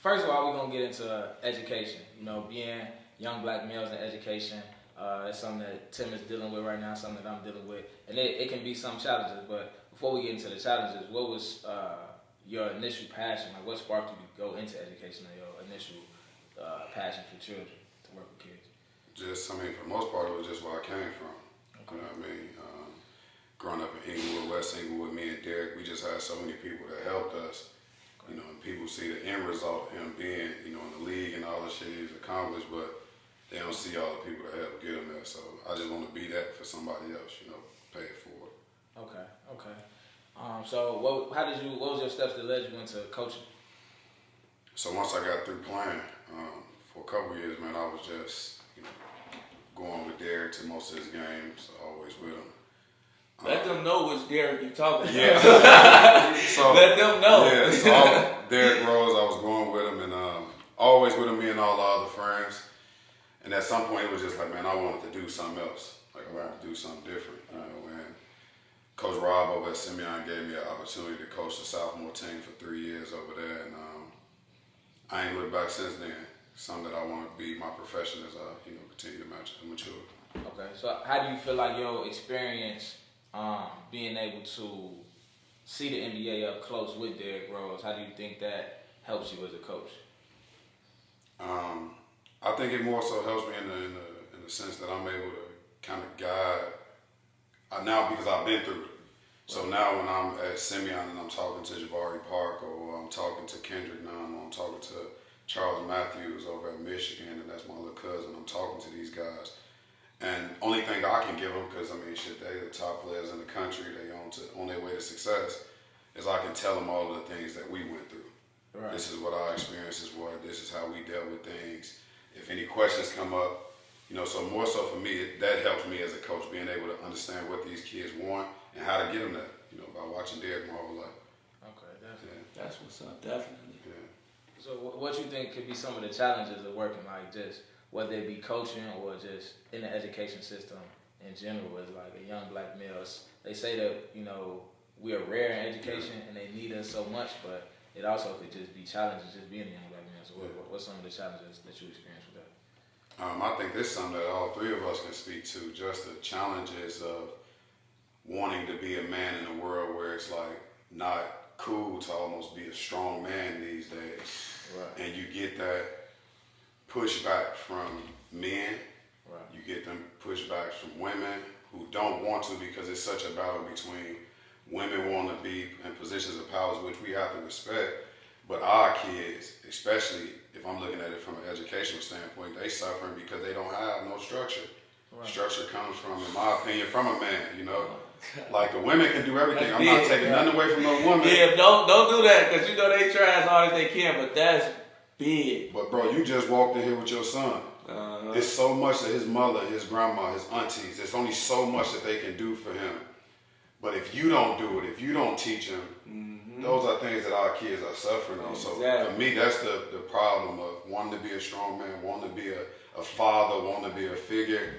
First of all, we're gonna get into education. You know, being young black males in education. That's something that Tim is dealing with right now, something that I'm dealing with. And it can be some challenges, but before we get into the challenges, what was your initial passion? Like, what sparked you to go into education, or your initial passion for children, to work with kids? Just, I mean, for the most part, it was just where I came from. Okay. You know what I mean? Growing up in Inglewood, West Inglewood, me and Derek, we just had so many people that helped us. Okay. You know, and people see the end result of him being, you know, in the league and all the shit he's accomplished, but they don't see all the people that help get him there. So I just want to be that for somebody else, you know, pay it forward. Okay. So what was your steps that led you into coaching? So once I got through playing, for a couple years, man, I was just, you know, going with Derek to most of his games, always with him. Let them know which Derek you talking about. Yeah. So, let them know. Yeah, so Derek Rose, I was going with him, and always with him, me and all the other friends. And at some point, it was just like, man, I wanted to do something else. Like, I wanted to do something different, you know. And Coach Rob over at Simeon gave me an opportunity to coach the sophomore team for 3 years over there, and I ain't looked back since then. Something that I want to be my profession as I, you know, continue to mature. Okay, so how do you feel like your experience being able to see the NBA up close with Derrick Rose, how do you think that helps you as a coach? I think it more so helps me in the sense that I'm able to kind of guide now, because I've been through it. So now when I'm at Simeon and I'm talking to Jabari Park, or I'm talking to Kendrick Nunn, or I'm talking to Charles Matthews over at Michigan, and that's my little cousin, I'm talking to these guys. And only thing I can give them, because I mean, shit, they the top players in the country, they on their way to success, is I can tell them all of the things that we went through. Right. This is what our experiences were. This is how we dealt with things. If any questions come up, you know, so more so for me, that helps me as a coach, being able to understand what these kids want and how to get them there, you know, by watching Derek my whole life. Okay, definitely. Yeah. That's what's up, definitely. Yeah. So what you think could be some of the challenges of working, like just whether it be coaching or just in the education system in general, as like a young black male? They say that, you know, we are rare in education and they need us so much, but it also could just be challenges just being a young black male. So what's some of the challenges that you experience with that? I think this is something that all three of us can speak to, just the challenges of wanting to be a man in a world where it's like not cool to almost be a strong man these days. Right. And you get that pushback from men. Right. You get them pushbacks from women who don't want to, because it's such a battle between women wanting to be in positions of power, which we have to respect, but our kids, especially if I'm looking at it from an educational standpoint, they suffering because they don't have no structure. Right. Structure comes from, in my opinion, from a man, you know. Like the women can do everything. I'm not taking nothing away from no woman. Yeah, don't do that, because you know they try as hard as they can, but that's big. But bro, you just walked in here with your son. It's so much that his mother, his grandma, his aunties, there's only so much that they can do for him. But if you don't do it, if you don't teach him, those are things that our kids are suffering on. So for me, that's the problem of wanting to be a strong man, wanting to be a father, wanting to be a figure,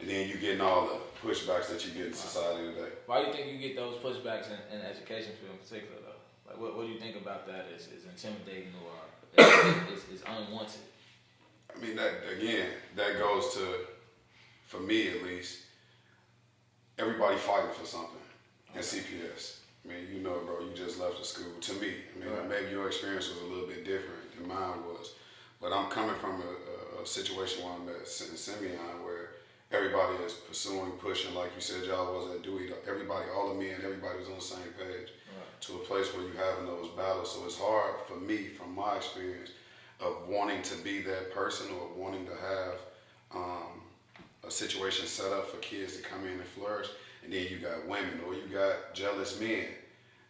and then you getting all the pushbacks that you get in society today. Why do you think you get those pushbacks in the education field in particular, though? Like, what do you think about that is intimidating or is unwanted? I mean, that goes to, for me at least, everybody fighting for something in CPS. I mean, you know, bro, you just left the school. To me, I mean, maybe your experience was a little bit different than mine was, but I'm coming from a situation where I'm at Simeon where everybody is pursuing, pushing, like you said, y'all was at Dewey. Everybody, all of me and everybody was on the same page to a place where you're having those battles. So it's hard for me, from my experience, of wanting to be that person or wanting to have a situation set up for kids to come in and flourish. And then you got women or you got jealous men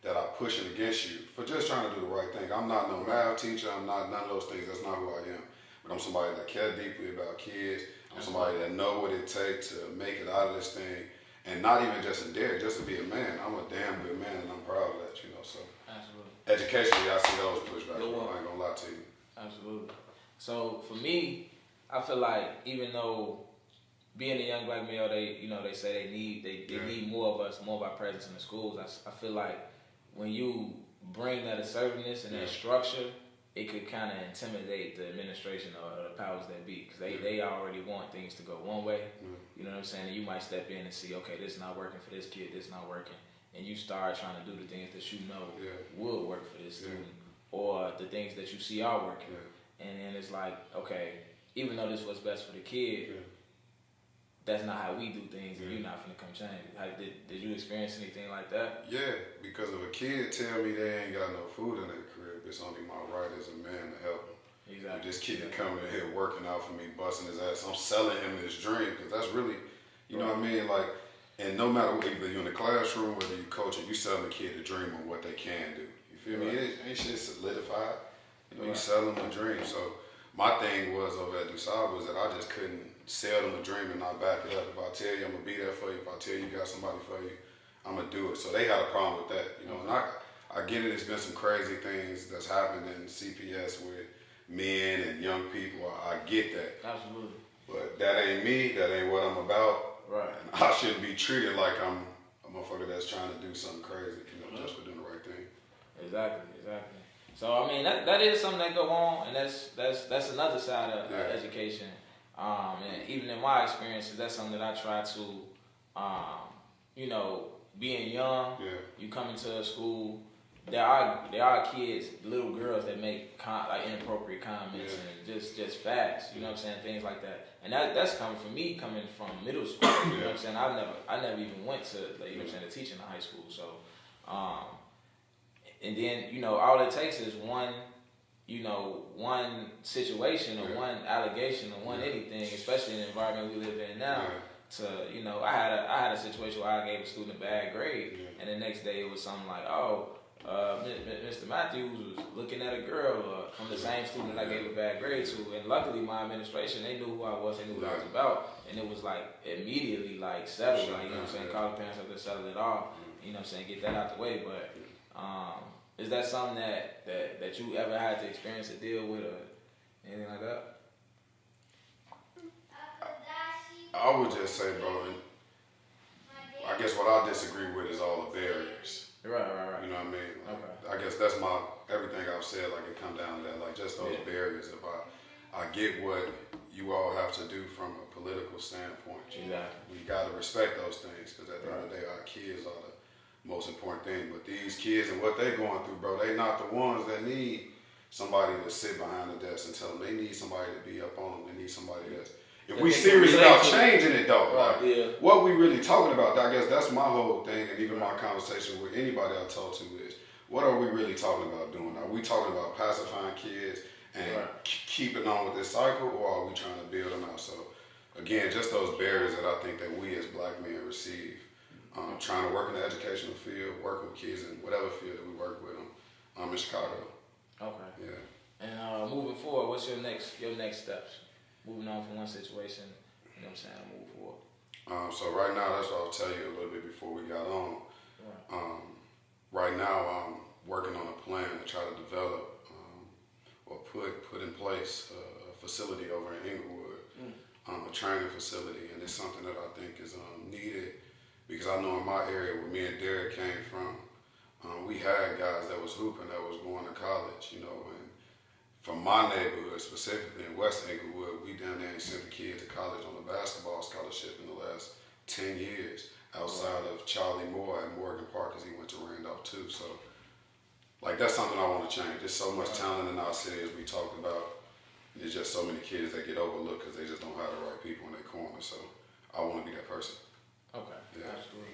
that are pushing against you for just trying to do the right thing. I'm not no math teacher. I'm not none of those things. That's not who I am. But I'm somebody that cares deeply about kids. I'm somebody that know what it takes to make it out of this thing. And not even just in Derek, just to be a man. I'm a damn good man, and I'm proud of that, you know. So educationally, I see those pushbacks. I ain't gonna lie to you. Absolutely. So for me, I feel like even though being a young black male, they say they need more of us, more of our presence in the schools. I feel like when you bring that assertiveness and that structure it could kind of intimidate the administration or the powers that be, because they already want things to go one way. You know what I'm saying? And you might step in and see, okay, this is not working for this kid, this is not working, and you start trying to do the things that you know would work for this student, or the things that you see are working. And then it's like, okay, even though this was best for the kid, that's not how we do things, and you're not finna come change it. Did you experience anything like that? Yeah, because if a kid tell me they ain't got no food in their crib, it's only my right as a man to help them. Exactly. If this kid coming in here working out for me, busting his ass, I'm selling him this dream, because that's really, you know what I mean? Like, and no matter whether you're in the classroom, whether you coaching, you selling the kid a dream on what they can do. You feel me? It ain't shit solidified. You know, you sell them a dream. So my thing was over at DuSable was that I just couldn't sell them a dream and not back it up. If I tell you I'm gonna be there for you, if I tell you got somebody for you, I'm gonna do it. So they had a problem with that, you know. And I get it. It's been some crazy things that's happened in CPS with men and young people. I get that. Absolutely. But that ain't me. That ain't what I'm about. Right. And I shouldn't be treated like I'm a motherfucker that's trying to do something crazy, you know, just for doing the right thing. Exactly. So I mean that is something that go on, and that's another side of education. And even in my experiences, that's something that I try to, you know, being young, you come into a school, there are kids, little girls that make like inappropriate comments and just facts, you know what I'm saying, things like that. And that's coming from me, coming from middle school, you know what I'm saying. I never even went to, like, you know what I'm saying, to teach in high school. So, and then, you know, all it takes is one situation or one allegation or one anything, especially in the environment we live in now, to, you know, I had a situation where I gave a student a bad grade, and the next day it was something like, Mr. Matthews was looking at a girl from the same student that I gave a bad grade to, and luckily my administration, they knew who I was, they knew what I was about, and it was like immediately like settled, like, you know what I'm saying, call the parents up to settle it all, you know what I'm saying, get that out the way. But is that something that you ever had to experience to deal with or anything like that? I would just say, bro, I guess what I disagree with is all the barriers. Right. You know what I mean? Like, I guess that's everything I've said, like, it come down to that, like, just those barriers. If I get what you all have to do from a political standpoint. We got to respect those things, because at the end of the day, our kids are the most important thing. But these kids and what they're going through, bro, they not the ones that need somebody to sit behind the desk and tell them. They need somebody to be up on them. They need somebody that's, if we serious about changing it, though, like, what we really talking about, I guess that's my whole thing, and even my conversation with anybody I talk to is, what are we really talking about doing? Are we talking about pacifying kids and keeping on with this cycle, or are we trying to build them out? So, again, just those barriers that I think that we as black men receive, trying to work in the educational field, working with kids in whatever field that we work with them, in Chicago. Okay. Yeah. And moving forward, what's your next steps? Moving on from one situation, you know what I'm saying, to move forward. So right now, that's what I'll tell you a little bit before we got on. Right now, I'm working on a plan to try to develop or put in place a facility over in Inglewood, a training facility, and it's something that I think is needed, because I know in my area where me and Derek came from, we had guys that was hooping, that was going to college, you know, and from my neighborhood, specifically in West Inglewood, we down there ain't sent a kid to college on a basketball scholarship in the last 10 years, outside of Charlie Moore at Morgan Park, because he went to Randolph too. So, like, that's something I want to change. There's so much talent in our city, as we talked about. There's just so many kids that get overlooked because they just don't have the right people in their corner. So, I want to be that person. Okay, absolutely.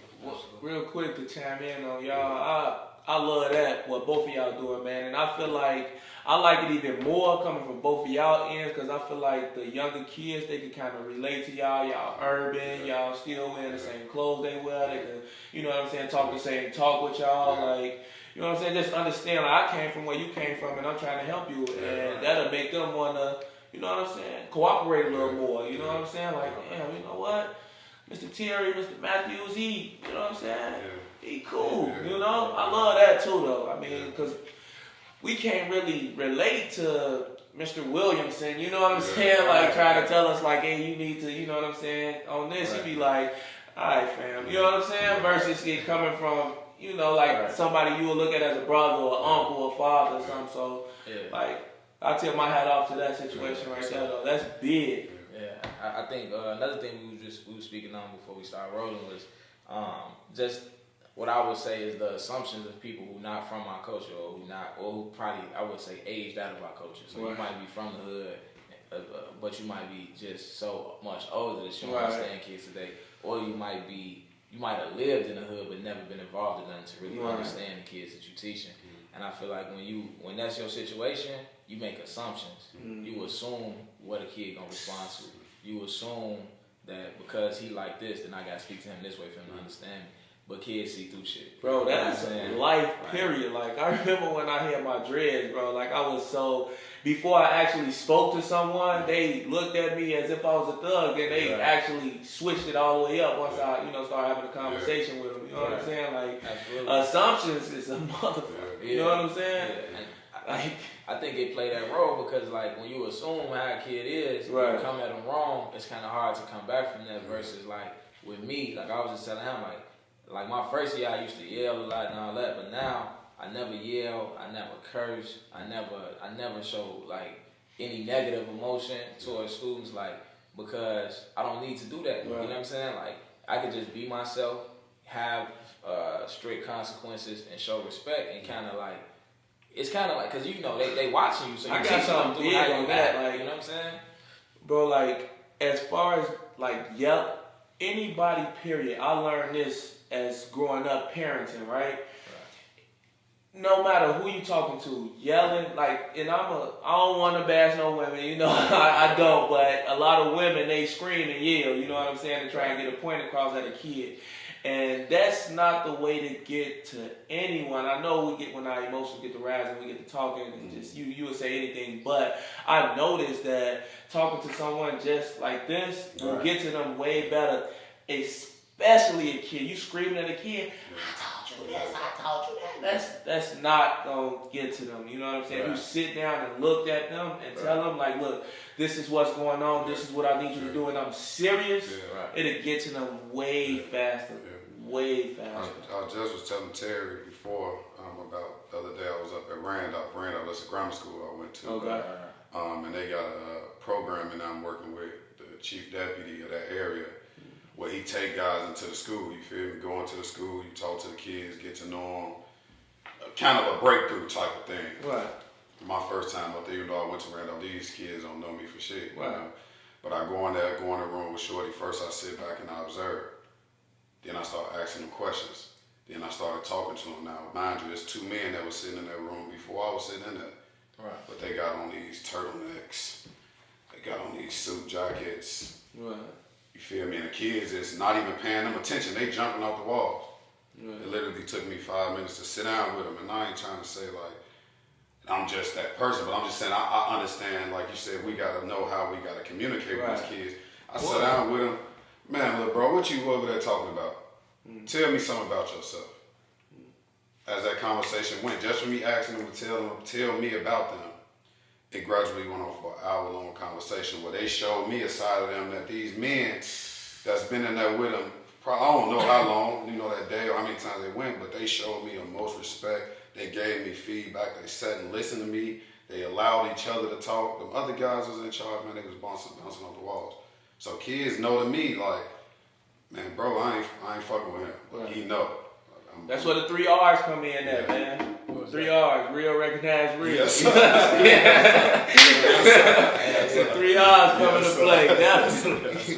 Real quick to chime in on y'all, I love that, what both of y'all doing, man. And I feel like I like it even more coming from both of y'all ends, because I feel like the younger kids, they can kind of relate to y'all. Y'all urban, y'all still wearing the same clothes they wear. They can, you know what I'm saying, talk the same talk with y'all. Like, you know what I'm saying, just understand, like, I came from where you came from, and I'm trying to help you. And that'll make them want to, you know what I'm saying, cooperate a little more. You know what I'm saying? Like, damn, you know what? Mr. Terry, Mr. Matthews, he, you know what I'm saying? He cool, you know? I love that too, though. I mean, because we can't really relate to Mr. Williamson, you know what I'm saying? Like, trying to tell us, like, hey, you need to, you know what I'm saying? On this, he'd be like, all right, fam, you know what I'm saying? Versus it coming from, you know, like somebody you would look at as a brother or uncle or father or something. So, like, I tip my hat off to that situation right there, though. That's big. Yeah, I think another thing we were speaking on before we started rolling was just what I would say is the assumptions of people who not from our culture or who probably I would say aged out of our culture. So you might be from the hood, but you might be just so much older that you don't understand kids today, or you might have lived in the hood but never been involved in nothing to really understand the kids that you're teaching. And I feel like when that's your situation, you make assumptions. You assume what a kid gonna respond to. You assume that because he like this, then I gotta speak to him this way for him to understand me. But kids see through shit. Bro, that's life, period. Like, I remember when I had my dreads, bro, like, I was so... Before I actually spoke to someone, they looked at me as if I was a thug, and they actually switched it all the way up once I, started having a conversation with them. You know what I'm saying? Like, assumptions is a motherfucker. You know what I'm saying? Yeah. I think it played that role because, like, when you assume how a kid is, you come at them wrong, it's kind of hard to come back from that versus, like, with me, like, I was just telling him, like my first year, I used to yell a lot and all that, but now I never yell, I never curse, I never show like any negative emotion towards students, like because I don't need to do that. You know what I'm saying? Like I could just be myself, have strict consequences, and show respect, and kind of like it's kind of like because they watching you, so you teach them through how you act. Like, you know what I'm saying, bro? Like as far as like anybody, period. I learned this as growing up parenting, right? No matter who you talking to, yelling, like, and I don't want to bash no women, I don't, but a lot of women, they scream and yell, you know what I'm saying, to try and get a point across at a kid. And that's not the way to get to anyone. I know when our emotions get to rising, we get to talking, and just you would say anything, but I noticed that talking to someone just like this will get to them way better, especially a kid. You screaming at a kid, I told you this, I told you that. That's not going to get to them. You know what I'm saying? You sit down and look at them and tell them, like, look, this is what's going on. This is what I need you to do, and I'm serious. It'll get to them way faster. Way faster. I just was telling Terry before about the other day I was up at Randolph. Randolph, that's a grammar school I went to. Okay. And they got a program, and I'm working with the chief deputy of that area, where he take guys into the school. You feel me? Go into the school, you talk to the kids, get to know them, kind of a breakthrough type of thing. Right. My first time up there, even though I went to Randolph, these kids don't know me for shit. Right. You know? But I go in there, go in the room with Shorty. First, I sit back and I observe. Then I start asking them questions. Then I started talking to them. Now, mind you, there's two men that were sitting in that room before I was sitting in there. Right. But they got on these turtlenecks. They got on these suit jackets. Right. You feel me? And the kids is not even paying them attention. They jumping off the walls. Right. It literally took me 5 minutes to sit down with them. And I ain't trying to say like, I'm just that person, but I'm just saying I understand, like you said, we got to know how we got to communicate with these kids. I sat down with them. Man, look, bro, what you over there talking about? Tell me something about yourself. As that conversation went, just for me asking them to tell me about them, it gradually went on for an hour-long conversation where they showed me a side of them that these men that's been in there with them, I don't know how long, that day or how many times they went, but they showed me the most respect. They gave me feedback. They sat and listened to me. They allowed each other to talk. The other guys was in charge, man. They was bouncing off the walls. So kids know to me, like, man, bro, I ain't fucking with him. But he know. That's where the 3 R's come in there, man. 3 R's, real, recognize, real. Yes, The 3 R's come into play, definitely.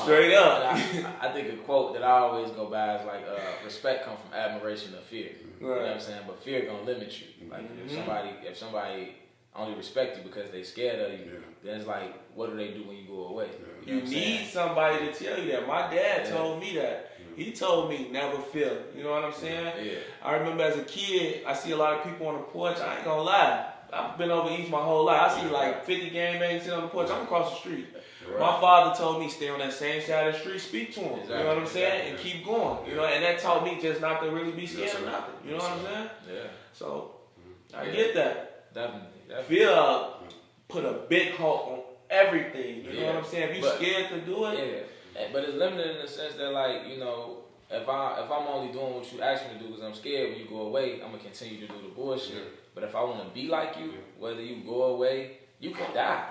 Straight up. I think a quote that I always go by is like, respect comes from admiration or fear. You know what I'm saying? But fear gonna limit you. Like if somebody only respect you because they scared of you, then it's like, what do they do when you go away? You need somebody to tell you that. My dad told me that. He told me never fear. You know what I'm saying? Yeah. I remember as a kid, I see a lot of people on the porch. I ain't gonna lie. I've been over East my whole life. I see like 50 game bags sitting on the porch. I'm across the street. Right. My father told me stay on that same side of the street, speak to him. Exactly. You know what I'm saying? And keep going. You know, and that taught me just not to really be scared of nothing. You know what I'm saying? Yeah. So I get that. Definitely. Fear put a big halt on everything. You know what I'm saying? If you scared to do it. Yeah. But it's limited in the sense that, like, if I'm only doing what you ask me to do because I'm scared when you go away, I'm gonna continue to do the bullshit. Yeah. But if I want to be like you, whether you go away, you can die.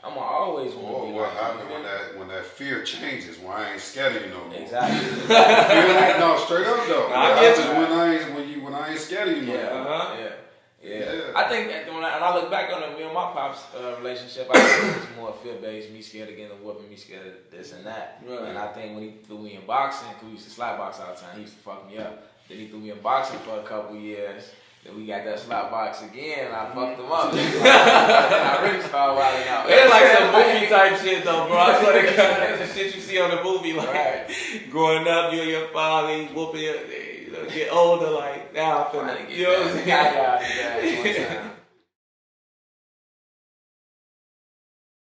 I'm gonna always want to Or be what like you. happens when that fear changes, when I ain't scared of you no more. Exactly. You feel me? No, straight up though. I What get happens when I ain't scared of you no Yeah, more. yeah. I think that when I look back on me and my pops relationship, I think it was more fear-based, me scared of getting a whooping, me scared of this and that. Right. And I think when he threw me in boxing, because we used to slap box all the time, he used to fuck me up. Then he threw me in boxing for a couple years. Then we got that slap box again, and I fucked him up. And I really started wilding out. It's like some movie type shit though, bro. I swear to God, that's the shit you see on the movie. Like, growing up, you and your father, he whooping you, get older, like, now I feel like, you know what I'm saying? I got his ass one time.